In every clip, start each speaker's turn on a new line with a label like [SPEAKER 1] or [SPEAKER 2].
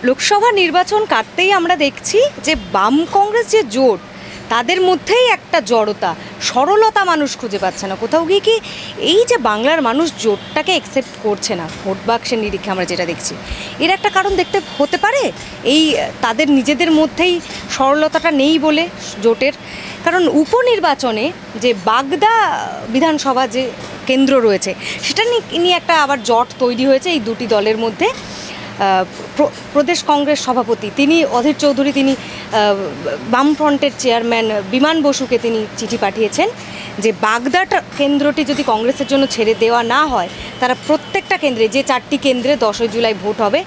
[SPEAKER 1] লোকসভা নির্বাচন কাটতেই আমরা দেখছি যে বাম কংগ্রেস যে জোট তাদের মধ্যেই একটা জড়তা, সরলতা মানুষ খুঁজে পাচ্ছে না কোথাও গিয়ে। কি এই যে বাংলার মানুষ জোটটাকে অ্যাকসেপ্ট করছে না, ভোট বাক্সের নিরীক্ষে আমরা যেটা দেখছি, এর একটা কারণ দেখতে হতে পারে এই তাদের নিজেদের মধ্যেই সরলতাটা নেই বলে জোটের। কারণ উপনির্বাচনে যে বাগদা বিধানসভা যে কেন্দ্র রয়েছে সেটা নিয়ে একটা আবার জট তৈরি হয়েছে এই দুটি দলের মধ্যে। প্রদেশ কংগ্রেস সভাপতি তিনি অধীর চৌধুরী, তিনি বামফ্রন্টের চেয়ারম্যান বিমান বসুকে তিনি চিঠি পাঠিয়েছেন যে বাগদাটা কেন্দ্রটি যদি কংগ্রেসের জন্য ছেড়ে দেওয়া না হয়, তারা প্রত্যেকটা কেন্দ্রে, যে 4টি কেন্দ্রে 10ই জুলাই ভোট হবে,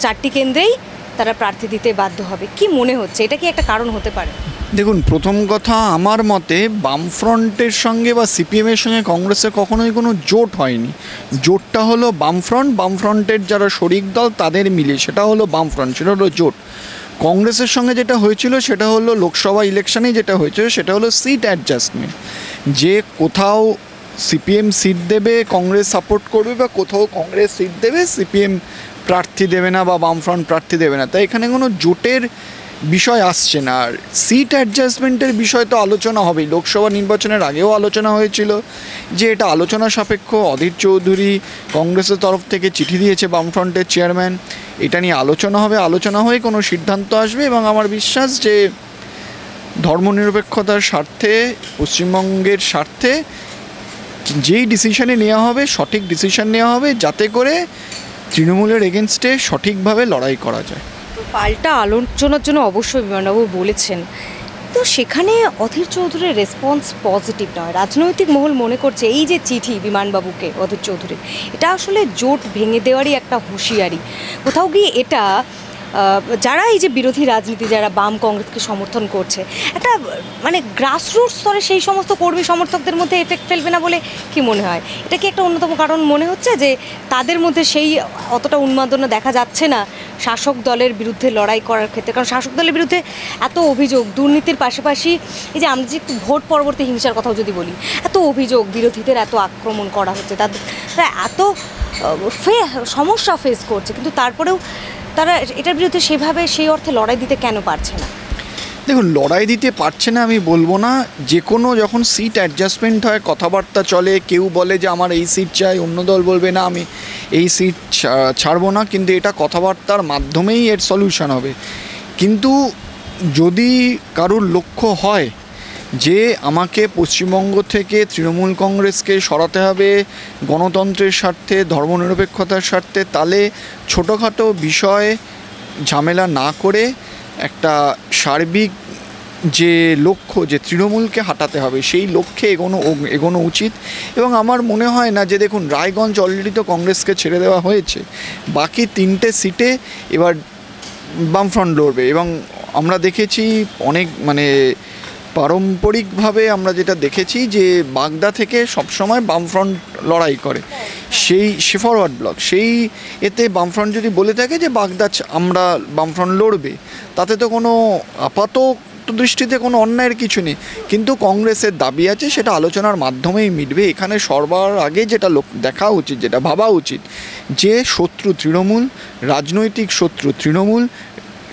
[SPEAKER 1] 4টি কেন্দ্রেই তারা প্রার্থী দিতে বাধ্য হবে। কি মনে হচ্ছে, এটা কি একটা কারণ হতে পারে?
[SPEAKER 2] দেখুন, প্রথম কথা, আমার মতে বামফ্রন্টের সঙ্গে বা সিপিএমের সঙ্গে কংগ্রেসের কখনোই কোনো জোট হয়নি। জোটটা হলো বামফ্রন্টের যারা শরিক দল তাদের মিলে, সেটা হলো বামফ্রন্ট, সেটা হলো জোট। কংগ্রেসের সঙ্গে যেটা হয়েছিল সেটা হলো লোকসভা ইলেকশনে যেটা হয়েছিল সেটা হলো সিট অ্যাডজাস্টমেন্ট, যে কোথাও সিপিএম সিট দেবে কংগ্রেস সাপোর্ট করবে, বা কোথাও কংগ্রেস সিট দেবে সিপিএম প্রার্থী দেবে না বা বামফ্রন্ট প্রার্থী দেবে না। তাই এখানে কোনো জোটের বিষয় আসছে না। আর সিট অ্যাডজাস্টমেন্টের বিষয় তো আলোচনা হবেই। লোকসভা নির্বাচনের আগেও আলোচনা হয়েছিল যে এটা আলোচনা সাপেক্ষ। অধীর চৌধুরী কংগ্রেসের তরফ থেকে চিঠি দিয়েছে বামফ্রন্টের চেয়ারম্যান, এটা নিয়ে আলোচনা হবে, আলোচনা হয়ে কোনো সিদ্ধান্ত আসবে। এবং আমার বিশ্বাস যে ধর্মনিরপেক্ষতার স্বার্থে, পশ্চিমবঙ্গের স্বার্থে যেই ডিসিশনে নেওয়া হবে সঠিক ডিসিশন নেওয়া হবে, যাতে করে তৃণমূলের এগেনস্টে সঠিকভাবে লড়াই করা যায়।
[SPEAKER 1] পাল্টা আলোচনার জন্য অবশ্যই বিমানবাবু বলেছেন, তো সেখানে অধীর চৌধুরীর রেসপন্স পজিটিভ নয়। রাজনৈতিক মহল মনে করছে এই যে চিঠি বিমানবাবুকে অধীর চৌধুরীর, এটা আসলে জোট ভেঙে দেওয়ারই একটা হুঁশিয়ারি। কোথাও গিয়ে এটা যারা এই যে বিরোধী রাজনীতি, যারা বাম কংগ্রেসকে সমর্থন করছে, একটা মানে গ্রাসরুট স্তরে সেই সমস্ত কর্মী সমর্থকদের মধ্যে এফেক্ট ফেলবে না বলে কি মনে হয়? এটা কি একটা অন্যতম কারণ মনে হচ্ছে যে তাদের মধ্যে সেই অতটা উন্মাদনা দেখা যাচ্ছে না শাসক দলের বিরুদ্ধে লড়াই করার ক্ষেত্রে? কারণ শাসক দলের বিরুদ্ধে এত অভিযোগ, দুর্নীতির পাশাপাশি এই যে আমরা যে ভোট পরবর্তী হিংসার কথাও যদি বলি, এত অভিযোগ, বিরোধীদের এত আক্রমণ করা হচ্ছে, তারা এত সমস্যা ফেস করছে, কিন্তু তারপরেও তারা এটার বিরুদ্ধে সেভাবে সেই অর্থে লড়াই দিতে কেন পারছে না?
[SPEAKER 2] দেখুন, লড়াই দিতে পারছে না আমি বলবো না। যে কোনো যখন সিট অ্যাডজাস্টমেন্ট হয়, কথাবার্তা চলে, কেউ বলে যে আমার এই সিট চাই, অন্য দল বলবে না আমি এই সিট ছাড়বো না, কিন্তু এটা কথাবার্তার মাধ্যমেই এর সলিউশন হবে। কিন্তু যদি কারোর লক্ষ্য হয় যে আমাকে পশ্চিমবঙ্গ থেকে তৃণমূল কংগ্রেসকে সরাতে হবে গণতন্ত্রের স্বার্থে, ধর্মনিরপেক্ষতার স্বার্থে, তাহলে ছোটোখাটো বিষয় ঝামেলা না করে একটা সার্বিক যে লক্ষ্য, যে তৃণমূলকে হাঁটাতে হবে, সেই লক্ষ্যে এগোনো উচিত। এবং আমার মনে হয় না যে, দেখুন, রায়গঞ্জ অলরেডি তো কংগ্রেসকে ছেড়ে দেওয়া হয়েছে, বাকি 3টে সিটে এবার বামফ্রন্ট লড়বে। এবং আমরা দেখেছি অনেক পারম্পরিকভাবে আমরা যেটা দেখেছি যে বাগদা থেকে সবসময় বামফ্রন্ট লড়াই করে, সে ফরওয়ার্ড ব্লক, সেই এতে বামফ্রন্ট যদি বলে থাকে যে বাগদা আমরা বামফ্রন্ট লড়বে, তাতে তো কোনো আপাত দৃষ্টিতে কোনো অন্যায়ের কিছু নেই। কিন্তু কংগ্রেসের দাবি আছে সেটা আলোচনার মাধ্যমেই মিটবে। এখানে সবার আগে যেটা দেখা উচিত, যেটা ভাবা উচিত, যে শত্রু তৃণমূল, রাজনৈতিক শত্রু তৃণমূল,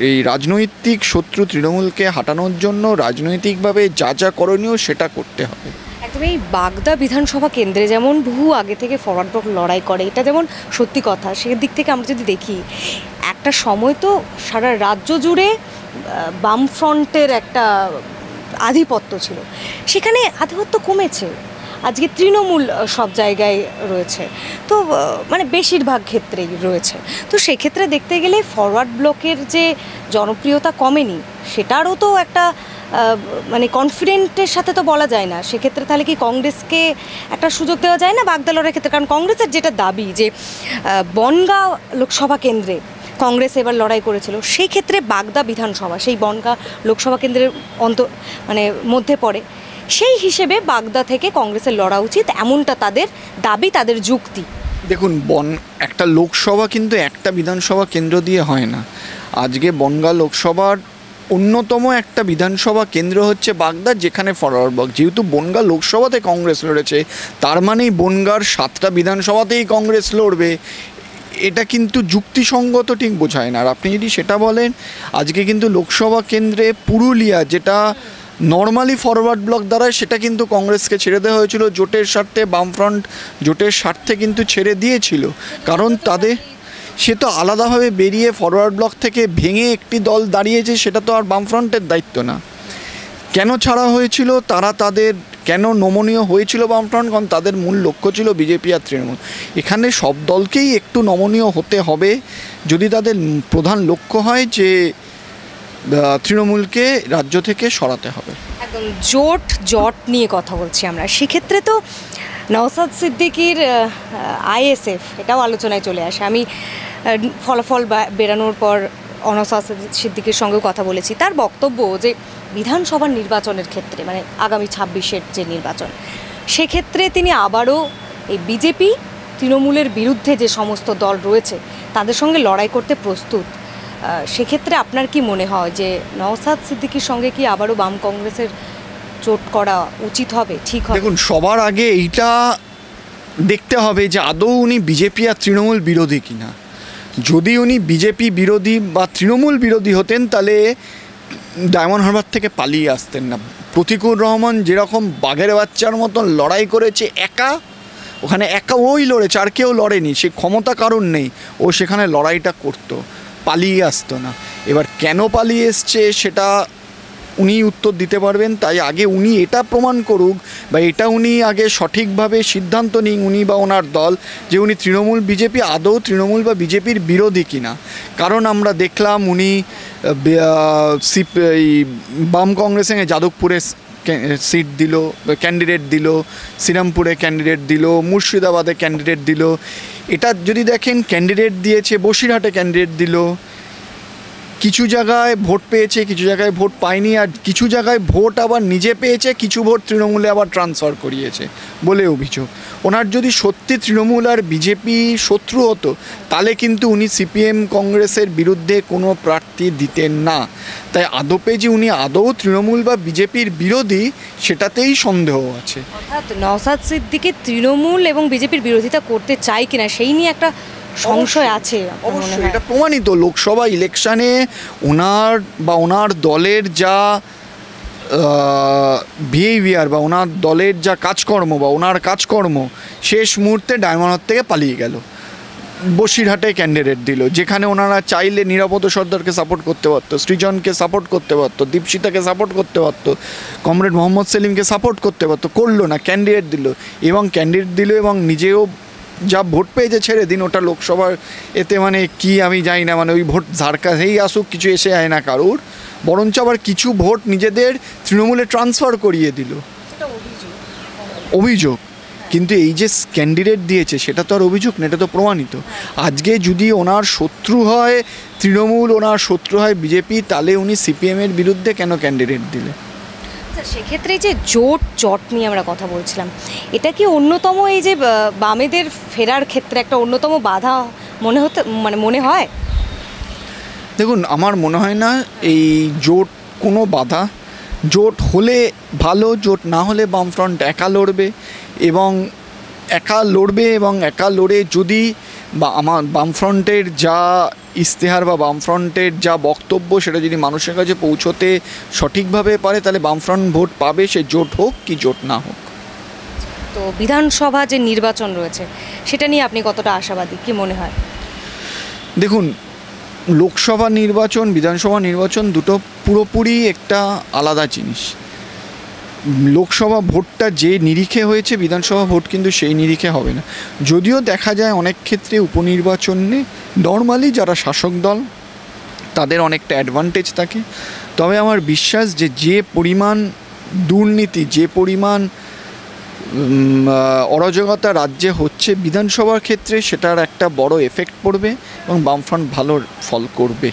[SPEAKER 2] এই রাজনৈতিক শত্রু তৃণমূলকে হাঁটানোর জন্য রাজনৈতিকভাবে যা যা করণীয় সেটা করতে হবে।
[SPEAKER 1] একদম এই বাগদা বিধানসভা কেন্দ্রে যেমন বহু আগে থেকে ফরওয়ার্ড ব্লক লড়াই করে, এটা যেমন সত্যি কথা, সেদিক থেকে আমরা যদি দেখি, একটা সময় তো সারা রাজ্য জুড়ে বামফ্রন্টের একটা আধিপত্য ছিল, সেখানে আধিপত্য কমেছে, আজকে তৃণমূল সব জায়গায় রয়েছে, তো বেশিরভাগ ক্ষেত্রেই রয়েছে। তো সেক্ষেত্রে দেখতে গেলে ফরওয়ার্ড ব্লকের যে জনপ্রিয়তা কমেনি, সেটারও তো একটা কনফিডেন্টের সাথে তো বলা যায় না। সেক্ষেত্রে তাহলে কি কংগ্রেসকে একটা সুযোগ দেওয়া যায় না বাগদা লড়াইয়ের ক্ষেত্রে? কারণ কংগ্রেসের যেটা দাবি যে বনগাঁ লোকসভা কেন্দ্রে কংগ্রেস এবার লড়াই করেছিল, সেই ক্ষেত্রে বাগদা বিধানসভা সেই বনগাঁ লোকসভা কেন্দ্রের মধ্যে পড়ে, সেই হিসেবে বাগদা থেকে কংগ্রেসের লড়া উচিত, এমনটা তাদের দাবি, তাদের যুক্তি।
[SPEAKER 2] দেখুন, একটা লোকসভা কিন্তু একটা বিধানসভা কেন্দ্র দিয়ে হয় না। আজকে বনগাঁ লোকসভার অন্যতম একটা বিধানসভা কেন্দ্র হচ্ছে বাগদা, যেখানে ফরওয়ার্ড ব্লক, যেহেতু বনগাঁ লোকসভাতে কংগ্রেস লড়েছে, তার মানেই বনগাঁর 7টা বিধানসভাতেই কংগ্রেস লড়বে। এটা কিন্তু যুক্তিসঙ্গত ঠিক বোঝায় না। আর আপনি যদি সেটা বলেন, আজকে কিন্তু লোকসভা কেন্দ্রে পুরুলিয়া, যেটা নর্মালি ফরওয়ার্ড ব্লক দ্বারায়, সেটা কিন্তু কংগ্রেসকে ছেড়ে দেওয়া হয়েছিল জোটের স্বার্থে। বামফ্রন্ট জোটের স্বার্থে কিন্তু ছেড়ে দিয়েছিল, কারণ তাদের সে তো আলাদাভাবে বেরিয়ে ফরওয়ার্ড ব্লক থেকে ভেঙে একটি দল দাঁড়িয়েছে, সেটা তো আর বামফ্রন্টের দায়িত্ব না। কেন ছাড়া হয়েছিল, তারা তাদের কেন নমনীয় হয়েছিল বামফ্রন্ট, কারণ তাদের মূল লক্ষ্য ছিল বিজেপি আর তৃণমূল। এখানে সব দলকেই একটু নমনীয় হতে হবে যদি তাদের প্রধান লক্ষ্য হয় যে তৃণমূলকে রাজ্য থেকে সরাতে হবে।
[SPEAKER 1] একদম জট নিয়ে কথা বলছি আমরা, সেক্ষেত্রে তো নওশাদ সিদ্দিকীর আইএসএফ এটাও আলোচনায় চলে আসে। আমি ফলাফল বেরানোর পর নওশাদ সিদ্দিকীর সঙ্গেও কথা বলেছি। তার বক্তব্য যে বিধানসভার নির্বাচনের ক্ষেত্রে, মানে আগামী 26-এর যে নির্বাচন, সেক্ষেত্রে তিনি আবারও এই বিজেপি তৃণমূলের বিরুদ্ধে যে সমস্ত দল রয়েছে তাদের সঙ্গে লড়াই করতে প্রস্তুত। সেক্ষেত্রে আপনার কি মনে হয় যে নওশাদ সিদ্দিকীর সঙ্গে কি আবারও বাম কংগ্রেসের জোট করা উচিত হবে, ঠিক হবে?
[SPEAKER 2] দেখুন, সবার আগে এইটা দেখতে হবে যে আদৌ উনি বিজেপি আর তৃণমূল বিরোধী কিনা। যদি উনি বিজেপি বিরোধী বা তৃণমূল বিরোধী হতেন, তাহলে ডায়মন্ড হারবার থেকে পালিয়ে আসতেন না। প্রতিকুর রহমান যেরকম বাঘের বাচ্চার মতন লড়াই করেছে একা, ওখানে একা ওই লড়েছে, আর কেউ লড়েনি। সে ক্ষমতা কারণ নেই, ও সেখানে লড়াইটা করতো, পালিয়ে আসতো না। এবার কেন পালিয়ে এসছে সেটা উনি উত্তর দিতে পারবেন। তাই আগে উনি এটা প্রমাণ করুক, বা এটা উনি আগে সঠিকভাবে সিদ্ধান্ত নিন, উনি বা ওনার দল, যে উনি তৃণমূল বিজেপি আদৌ তৃণমূল বা বিজেপির বিরোধী কিনা। কারণ আমরা দেখলাম উনি বাম কংগ্রেসে যাদবপুরে সিট দিল, ক্যান্ডিডেট দিল, শ্রীরামপুরে ক্যান্ডিডেট দিল, মুর্শিদাবাদে ক্যান্ডিডেট দিল। এটা যদি দেখেন, ক্যান্ডিডেট দিয়েছে, বসিরহাটে ক্যান্ডিডেট দিল, কিছু জায়গায় ভোট পেয়েছে, কিছু জায়গায় ভোট পায়নি, আর কিছু জায়গায় ভোট আবার নিজে পেয়েছে, কিছু ভোট তৃণমূলে আবার ট্রান্সফার করিয়েছে বলে অভিযোগ। ওনার যদি সত্যি তৃণমূল আর বিজেপি শত্রু হতো, তাহলে কিন্তু উনি সিপিএম কংগ্রেসের বিরুদ্ধে কোনো প্রার্থী দিতেন না। তাই আদপে যে উনি আদৌ তৃণমূল বা বিজেপির বিরোধী, সেটাতেই সন্দেহ আছে।
[SPEAKER 1] অর্থাৎ নওশাদ সিদ্দিকী তৃণমূল এবং বিজেপির বিরোধিতা করতে চায় কিনা সেই নিয়ে একটা সংশয় আছে।
[SPEAKER 2] অবশ্যই এটা প্রমাণিত লোকসভা ইলেকশানে ওনার বা ওনার দলের যা বিহেভিয়ার বা ওনার দলের যা কাজকর্ম বা ওনার কাজকর্ম, শেষ মুহূর্তে ডায়মন্ড হারবার থেকে পালিয়ে গেল, বসিরহাটে ক্যান্ডিডেট দিল, যেখানে ওনারা চাইলে নিরাপদ সর্দারকে সাপোর্ট করতে পারতো, সৃজনকে সাপোর্ট করতে পারতো, দীপশিতাকে সাপোর্ট করতে পারতো, কমরেড মোহাম্মদ সেলিমকে সাপোর্ট করতে পারতো, করলো না, ক্যান্ডিডেট দিল এবং নিজেও যা ভোট পেয়েছে ছেড়ে দিন, ওটা লোকসভার এতে মানে কি আমি জানি না, মানে ওই ভোট ঝাড়কাতেই আসুক, কিছু এসে যায় না কারুর, বরঞ্চ আবার কিছু ভোট নিজেদের তৃণমূলে ট্রান্সফার করিয়ে দিল। অভিযোগ, কিন্তু এই যে ক্যান্ডিডেট দিয়েছে সেটা তো আর অভিযোগ না, এটা তো প্রমাণিত। আজকে যদি ওনার শত্রু হয় তৃণমূল, ওনার শত্রু হয় বিজেপি, তাহলে উনি সিপিএমের বিরুদ্ধে কেন ক্যান্ডিডেট দিলে?
[SPEAKER 1] সেক্ষেত্রে যে জট নিয়ে আমরা কথা বলছিলাম, এটা কি অন্যতম এই যে বামেদের ফেরার ক্ষেত্রে একটা অন্যতম বাধা মনে হয়?
[SPEAKER 2] দেখুন, আমার মনে হয় না এই জোট কোনো বাধা। জোট হলে ভালো, জোট না হলে বামফ্রন্ট একা লড়বে এবং একা লড়ে যদি বা আমার বামফ্রন্টের যা ইশতেহার বা বামফ্রন্টের যা বক্তব্য সেটা যদি মানুষের কাছে পৌঁছতে সঠিকভাবে পারে, তাহলে বামফ্রন্ট ভোট পাবে, সে জোট হোক কি জোট না হোক।
[SPEAKER 1] তো বিধানসভা যে নির্বাচন রয়েছে সেটা নিয়ে আপনি কতটা আশাবাদী, কি মনে হয়?
[SPEAKER 2] দেখুন, লোকসভা নির্বাচন, বিধানসভা নির্বাচন দুটো পুরোপুরি একটা আলাদা জিনিস। লোকসভা ভোটটা যে নিরিখে হয়েছে, বিধানসভা ভোট কিন্তু সেই নিরিখে হবে না। যদিও দেখা যায় অনেক ক্ষেত্রে উপনির্বাচনে নর্মালি যারা শাসক দল তাদের অনেকটা অ্যাডভান্টেজ থাকে, তবে আমার বিশ্বাস যে পরিমাণ দুর্নীতি, যে পরিমাণ অরাজকতা রাজ্যে হচ্ছে, বিধানসভার ক্ষেত্রে সেটার একটা বড় এফেক্ট পড়বে এবং বামফ্রন্ট ভালো ফল করবে।